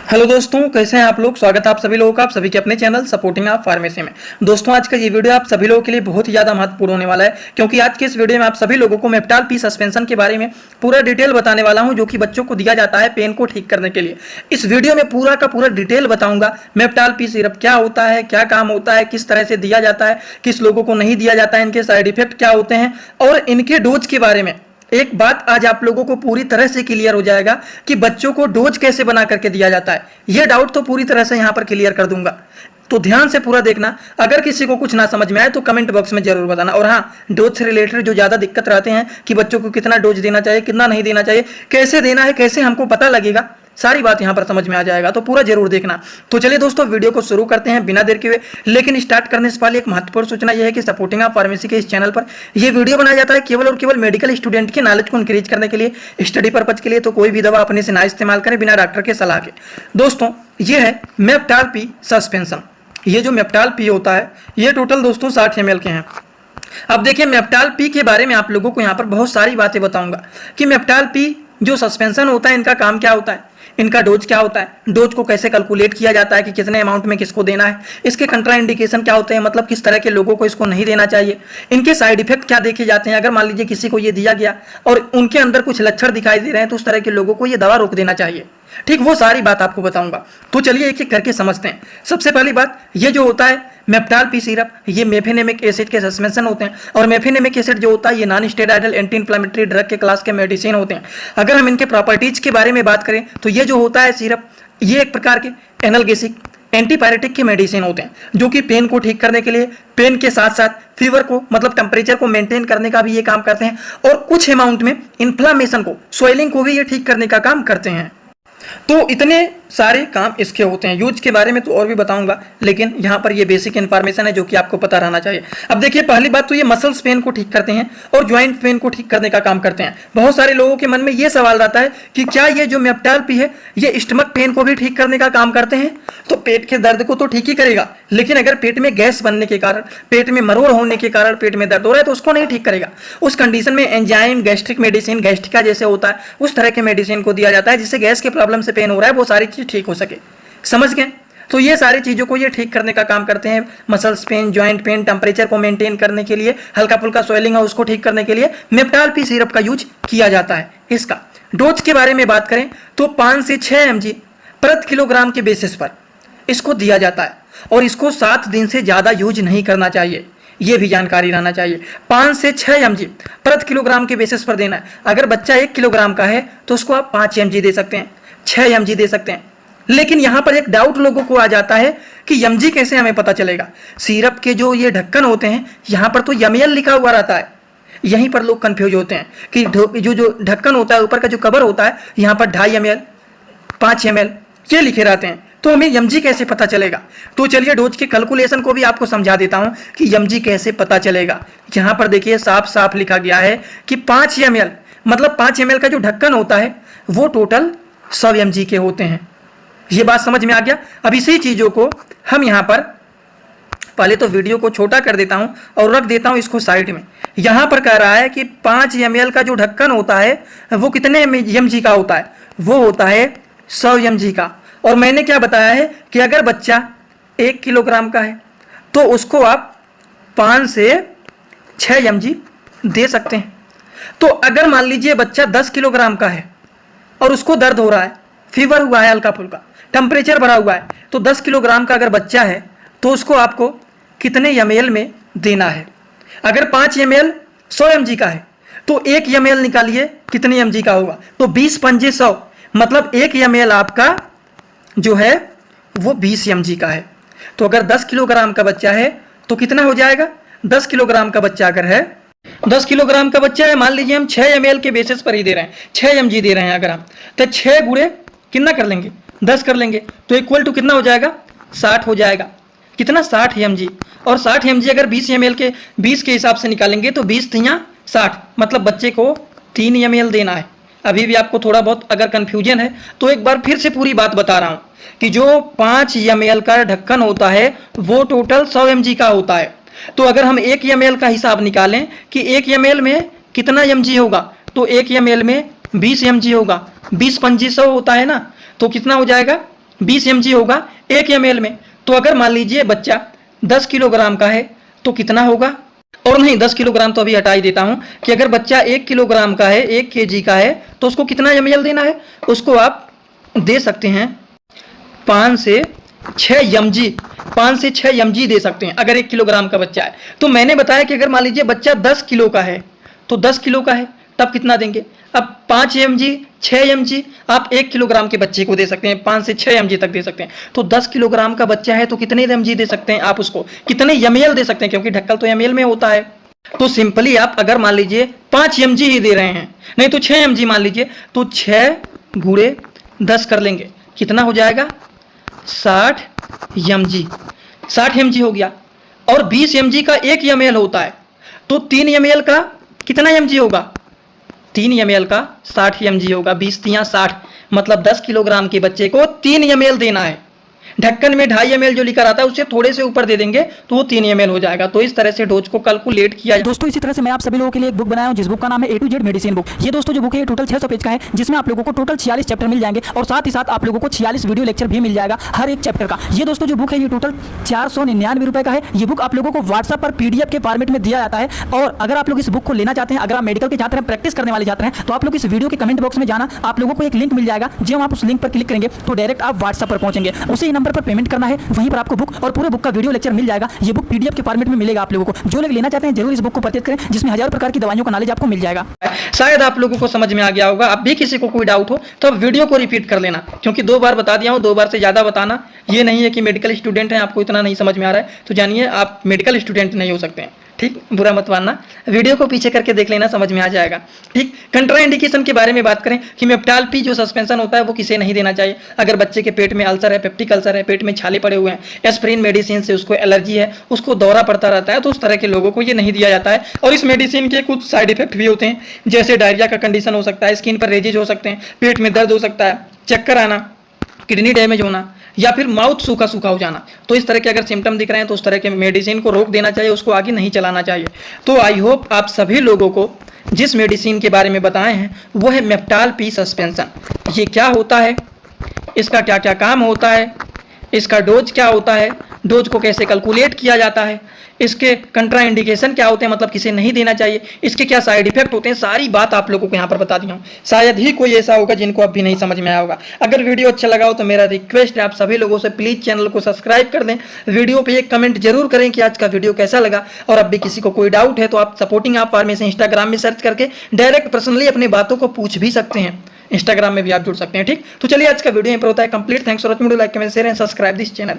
Hello दोस्तों, कैसे हैं आप लोग। स्वागत है आप सभी लोगों का, आप सभी के अपने चैनल सपोर्टिंग आप फार्मेसी में। दोस्तों, आज का ये वीडियो आप सभी लोगों के लिए बहुत ही ज़्यादा महत्वपूर्ण होने वाला है, क्योंकि आज के इस वीडियो में आप सभी लोगों को मेप्टाल पी सस्पेंशन के बारे में पूरा डिटेल बताने वाला हूं, जो कि बच्चों को दिया जाता है पेन को ठीक करने के लिए। इस वीडियो में पूरा का पूरा डिटेल बताऊंगा। मेप्टाल पी सिरप क्या होता है, क्या काम होता है, किस तरह से दिया जाता है, किस लोगों को नहीं दिया जाता है, इनके साइड इफेक्ट क्या होते हैं और इनके डोज के बारे में एक बात आज आप लोगों को पूरी तरह से क्लियर हो जाएगा कि बच्चों को डोज कैसे बना करके दिया जाता है। यह डाउट तो पूरी तरह से यहां पर क्लियर कर दूंगा, तो ध्यान से पूरा देखना। अगर किसी को कुछ ना समझ में आए तो कमेंट बॉक्स में जरूर बताना। और हाँ, डोज से रिलेटेड जो ज़्यादा दिक्कत रहते हैं कि बच्चों को कितना डोज देना चाहिए, कितना नहीं देना चाहिए, कैसे देना है, कैसे हमको पता लगेगा, सारी बात यहाँ पर समझ में आ जाएगा, तो पूरा जरूर देखना। तो चलिए दोस्तों, वीडियो को शुरू करते हैं बिना देर के हुए। लेकिन स्टार्ट करने से पहले एक महत्वपूर्ण सूचना यह है कि सपोर्टिंग आप फार्मेसी के इस चैनल पर यह वीडियो बनाया जाता है केवल और केवल मेडिकल स्टूडेंट के नॉलेज को इंक्रीज करने के लिए, स्टडी पर्पज के लिए। तो कोई भी दवा अपने से ना इस्तेमाल करें बिना डॉक्टर के सलाह के। दोस्तों, ये है मेप्टाल पी सस्पेंशन। ये जो मेप्टाल पी होता है, ये टोटल दोस्तों 60 ml के हैं। अब देखिए, मेप्टाल पी के बारे में आप लोगों को यहाँ पर बहुत सारी बातें बताऊंगा कि मेप्टाल पी जो सस्पेंशन होता है, इनका काम क्या होता है, इनका डोज क्या होता है, डोज को कैसे कैलकुलेट किया जाता है कि कितने अमाउंट में किसको देना है, इसके कंट्रा इंडिकेशन क्या होते हैं, मतलब किस तरह के लोगों को इसको नहीं देना चाहिए, इनके साइड इफेक्ट क्या देखे जाते हैं। अगर मान लीजिए किसी को ये दिया गया और उनके अंदर कुछ लक्षण दिखाई दे रहे हैं तो उस तरह के लोगों को ये दवा रोक देना चाहिए। ठीक, वो सारी बात आपको बताऊंगा। तो चलिए एक एक करके समझते हैं। सबसे पहली बात, ये जो होता है मेप्टाल पी सिरप, ये मेफेनेमिक एसिड के सस्पेंशन होते हैं। और मेफेनेमिक एसिड जो होता है, ये non steroidal anti inflammatory drug के क्लास के मेडिसिन होते हैं। अगर हम इनके प्रॉपर्टीज के बारे में बात करें तो ये जो होता है सिरप, ये एक प्रकार के एनाल्गेसिक एंटीपायरेटिक के मेडिसिन होते हैं, जो कि पेन को ठीक करने के लिए, पेन के साथ साथ फीवर को मतलब टेम्परेचर को मेंटेन करने का भी ये काम करते हैं, और कुछ अमाउंट में इन्फ्लामेशन को, स्वेलिंग को भी ये ठीक करने का काम करते हैं। तो इतने सारे काम इसके होते हैं। यूज के बारे में तो और भी बताऊंगा, लेकिन यहाँ पर ये बेसिक इन्फॉर्मेशन है जो कि आपको पता रहना चाहिए। अब देखिए, पहली बात तो ये मसल्स पेन को ठीक करते हैं और ज्वाइंट पेन को ठीक करने का काम करते हैं। बहुत सारे लोगों के मन में ये सवाल रहता है कि क्या ये जो मेप्टाल पी है, ये स्टमक पेन को भी ठीक करने का काम करते हैं। तो पेट के दर्द को तो ठीक ही करेगा, लेकिन अगर पेट में गैस बनने के कारण, पेट में मरोड़ होने के कारण पेट में दर्द हो रहा है तो उसको नहीं ठीक करेगा। उस कंडीशन में एंजाइम, गैस्ट्रिक मेडिसिन, गैस्ट्रिका जैसे होता है, उस तरह के मेडिसिन को दिया जाता है जिससे गैस के प्रॉब्लम से पेन हो रहा है वो सारी चीज ठीक हो सके। समझ गए? तो ये सारी चीजों को ये ठीक करने का काम करते हैं। Muscles pain, joint pain, temperature को मेंटेन करने के लिए, हल्का फुल्का स्वेलिंग है उसको ठीक करने के लिए मेप्टाल पी सिरप का यूज किया जाता है। इसका डोज के बारे में बात करें तो 5 से 6 mg प्रति किलोग्राम के बेसिस पर इसको दिया जाता है, और इसको 7 दिन से ज्यादा यूज नहीं करना चाहिए, ये भी जानकारी रहना चाहिए। 5 से 6 mg प्रति किलोग्राम के बेसिस पर देना है। अगर बच्चा 1 किलोग्राम का है तो उसको आप 5 mg दे सकते हैं, 6 mg दे सकते हैं। लेकिन यहां पर एक डाउट लोगों को आ जाता है कि mg कैसे हमें पता चलेगा। सिरप के जो ये ढक्कन होते हैं, यहां पर तो ml लिखा हुआ रहता है। यहीं पर लोग कंफ्यूज होते हैं कि जो ढक्कन होता है, ऊपर का जो कवर होता है, यहाँ पर 2.5 ml, 5 ml ये लिखे रहते हैं, तो हमें mg कैसे पता चलेगा। तो चलिए डोज के कैलकुलेशन को भी आपको समझा देता हूं कि mg कैसे पता चलेगा। यहाँ पर देखिए साफ साफ लिखा गया है कि 5 ml, मतलब 5 ml का जो ढक्कन होता है वो टोटल 100 mg के होते हैं। ये बात समझ में आ गया। अब इसी चीजों को हम यहाँ पर पहले तो वीडियो को छोटा कर देता हूं और रख देता हूं इसको साइड में। यहां पर कह रहा है कि 5 ml का जो ढक्कन होता है वो कितने mg का होता है, वो होता है 100 mg का। और मैंने क्या बताया है कि अगर बच्चा 1 किलोग्राम का है तो उसको आप 5 से 6 mg दे सकते हैं। तो अगर मान लीजिए बच्चा 10 किलोग्राम का है और उसको दर्द हो रहा है, फीवर हुआ है, हल्का फुल्का टेम्परेचर बढ़ा हुआ है, तो 10 किलोग्राम का अगर बच्चा है तो उसको आपको कितने ml में देना है। अगर 5 ml 100 mg का है तो 1 ml निकालिए कितने mg का होगा, तो 20 पंजे 100, मतलब 1 ml आपका जो है वो 20 mg का है। तो अगर 10 किलोग्राम का बच्चा है तो कितना हो जाएगा, 10 किलोग्राम का बच्चा अगर है, 10 किलोग्राम का बच्चा है, मान लीजिए हम 6 ml के बेसिस पर ही दे रहे हैं, 6 mg दे रहे हैं अगर हम, तो 6 गुणे कितना कर लेंगे, 10 कर लेंगे, तो इक्वल टू कितना हो जाएगा, 60 हो जाएगा। कितना, 60 mg। और 60 mg अगर 20 ml के 20 के हिसाब से निकालेंगे तो 20 तियां 60, मतलब बच्चे को 3 ml देना है। अभी भी आपको थोड़ा बहुत अगर कंफ्यूजन है तो एक बार फिर से पूरी बात बता रहा हूं कि जो 5 ml का ढक्कन होता है वो टोटल 100 mg का होता है। तो अगर हम 1 ml का हिसाब निकालें कि 1 ml में कितना mg होगा, तो 1 ml में 20 mg होगा, 20 पंजी 100 होता है ना, तो कितना हो जाएगा 20 mg होगा 1 ml में। तो अगर मान लीजिए बच्चा 10 किलोग्राम का है तो कितना होगा, और नहीं 10 किलोग्राम तो अभी हटा ही देता हूं कि अगर बच्चा 1 किलोग्राम का है, 1 kg का है, तो उसको कितना ml देना है, उसको आप दे सकते हैं 5 से 6 mg, 5 से 6 mg दे सकते हैं अगर 1 किलोग्राम का बच्चा है। तो मैंने बताया कि अगर मान लीजिए बच्चा 10 किलो का है तो 10 किलो का है तब कितना देंगे, अब 5 mg 6 mg आप 1 किलोग्राम के बच्चे को दे सकते हैं, 5 से 6 mg तक दे सकते हैं। तो 10 किलोग्राम का बच्चा है तो कितने mg दे सकते हैं आप उसको, कितने ml दे सकते हैं, क्योंकि ढक्कल तो ml में होता है। तो सिंपली आप अगर मान लीजिए 5 mg ही दे रहे हैं, नहीं तो 6 mg मान लीजिए, तो 6 गुणे 10 कर लेंगे, कितना हो जाएगा 60 mg, 60 mg हो गया। और 20 mg का 1 ml होता है, तो 3 ml का कितना mg होगा, 3 ml का 60 mg होगा, 20 तियां 60, मतलब 10 किलोग्राम के बच्चे को 3 ml देना है। ढक्कन में 2.5 ml जो लिखा रहता है उससे थोड़े से ऊपर दे देंगे तो वो 3 ml हो जाएगा। तो इस तरह से डोज को कैलकुलेट किया। दोस्तों इसी तरह से मैं आप सभी लोगों के लिए एक बुक बनाया हूं जिस बुक का नाम है A to Z medicine book. ये दोस्तों जो बुक है ये टोटल 600 पेज का है, जिसमें आप लोगों को टोटल 46 चैप्टर मिल जाएंगे और साथ ही साथ आप लोगों को 46 वीडियो लेक्चर भी मिल जाएगा हर एक चैप्टर का। ये दोस्तों जो बुक है ये टोटल 499 रुपए का है। ये बुक आप लोगों को व्हाट्सएप पर PDF के फॉर्मेट में दिया जाता है। और अगर आप लोग इस बुक को लेना चाहते हैं, अगर आप मेडिकल के छात्र हैं, प्रैक्टिस करने वाले छात्र हैं, तो आप लोग इस वीडियो के कमेंट बॉक्स में जाना, आप लोगों को एक लिंक मिल जाएगा। जब आप उस लिंक पर क्लिक करेंगे तो डायरेक्ट आप व्हाट्सएप पर पहुंचेंगे, उसी नंबर पर पेमेंट करना है, वहीं पर आपको बुक और पूरे बुक का वीडियो लेक्चर मिल जाएगा। ये बुक PDF के फॉर्मेट में मिलेगा आप लोगों को। जो लोग लेना चाहते हैं जरूर इस बुक को परचेज करें, जिसमें हजारों प्रकार की दवाइयों का नॉलेज आपको मिल जाएगा। शायद आप लोगों को समझ में आ गया होगा। अब भी किसी को कोई डाउट हो तो अब वीडियो को रिपीट कर लेना, क्योंकि 2 बार बता दिया हूं, 2 बार से ज्यादा बताना। ये नहीं है कि मेडिकल स्टूडेंट हैं आपको इतना नहीं समझ में आ रहा है, तो जानिए आप मेडिकल स्टूडेंट नहीं हो सकते हैं, ठीक, बुरा मत मानना। वीडियो को पीछे करके देख लेना, समझ में आ जाएगा, ठीक। कंट्रा इंडिकेशन के बारे में बात करें कि मेप्टाल पी जो सस्पेंशन होता है वो किसे नहीं देना चाहिए। अगर बच्चे के पेट में अल्सर है, पेप्टिक अल्सर है, पेट में छाले पड़े हुए हैं, एस्प्रिन मेडिसिन से उसको एलर्जी है, उसको दौरा पड़ता रहता है, तो उस तरह के लोगों को ये नहीं दिया जाता है। और इस मेडिसिन के कुछ साइड इफेक्ट भी होते हैं, जैसे डायरिया का कंडीशन हो सकता है, स्किन पर रेजेज हो सकते हैं, पेट में दर्द हो सकता है, चक्कर आना, किडनी डैमेज होना, या फिर माउथ सूखा सूखा हो जाना। तो इस तरह के अगर सिम्टम दिख रहे हैं तो उस तरह के मेडिसिन को रोक देना चाहिए, उसको आगे नहीं चलाना चाहिए। तो आई होप आप सभी लोगों को जिस मेडिसिन के बारे में बताए हैं वो है मेप्टाल पी सस्पेंशन। ये क्या होता है, इसका क्या क्या काम होता है, इसका डोज क्या होता है, डोज को कैसे कैलकुलेट किया जाता है, इसके कंट्रा इंडिकेशन क्या होते हैं, मतलब किसे नहीं देना चाहिए, इसके क्या साइड इफेक्ट होते हैं, सारी बात आप लोगों को यहाँ पर बता दिया हूँ। शायद ही कोई ऐसा होगा जिनको अब भी नहीं समझ में आया होगा। अगर वीडियो अच्छा लगा हो तो मेरा रिक्वेस्ट है आप सभी लोगों से प्लीज़ चैनल को सब्सक्राइब कर दें, वीडियो पे एक कमेंट जरूर करें कि आज का वीडियो कैसा लगा। और अब भी किसी को कोई डाउट है तो आप सपोर्टिंग आप फार्मेसी इंस्टाग्राम में सर्च करके डायरेक्ट पर्सनली अपनी बातों को पूछ भी सकते हैं, इंस्टाग्राम में भी आप जुड़ सकते हैं, ठीक। तो चलिए आज का वीडियो यहाँ पर होता है complete. Thanks for watching, like comment share and subscribe this channel.